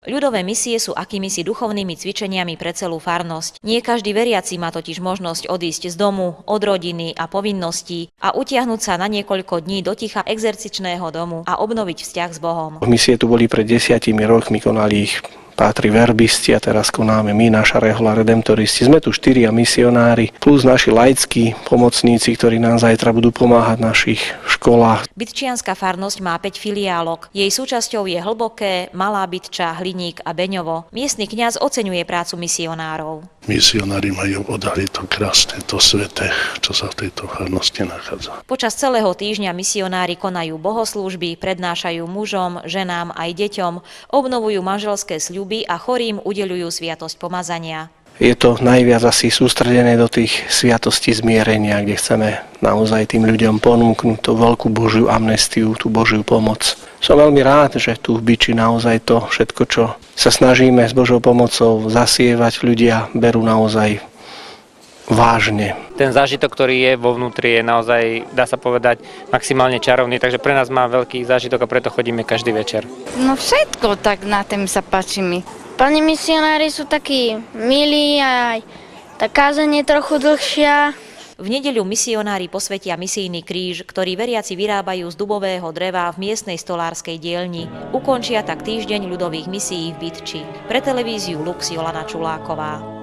Ľudové misie sú akýmisi duchovnými cvičeniami pre celú farnosť. Nie každý veriaci má totiž možnosť odísť z domu, od rodiny a povinností a utiahnuť sa na niekoľko dní do ticha exercičného domu a obnoviť vzťah s Bohom. Misie tu boli pred 10 rokmi, konali ich pátri verbisti a teraz konáme my, naša rehoľa redemptoristi. Sme tu 4 misionári, plus naši laickí pomocníci, ktorí nám zajtra budú pomáhať v našich školách. Bytčianska farnosť má 5 filiálok. Jej súčasťou je Hlboké, Malá Bytča, Hliník a Beňovo. Miestny kňaz oceňuje prácu misionárov. Misionári majú odhaliť to krásne, to sveté, čo sa v tejto farnosti nachádza. Počas celého týždňa misionári konajú bohoslúžby, prednášajú mužom, ženám aj deťom, obnovujú manželské sľuby a chorým udeľujú sviatosť pomazania. Je to najviac asi sústredené do tých sviatostí zmierenia, kde chceme naozaj tým ľuďom ponúknuť tú veľkú Božiu amnestiu, tú Božiu pomoc. Som veľmi rád, že tu v Byči naozaj to všetko, čo sa snažíme s Božou pomocou zasievať, ľudia berú naozaj vážne. Ten zážitok, ktorý je vo vnútri, je naozaj, dá sa povedať, maximálne čarovný, takže pre nás má veľký zážitok a preto chodíme každý večer. No všetko, tak na tým sa páči mi. Pani misionári sú takí milí a aj tá kázeň je trochu dlhšia. V nedeľu misionári posvetia misijný kríž, ktorý veriaci vyrábajú z dubového dreva v miestnej stolárskej dielni. Ukončia tak týždeň ľudových misií v Bytči. Pre televíziu Lux Jolana Čuláková.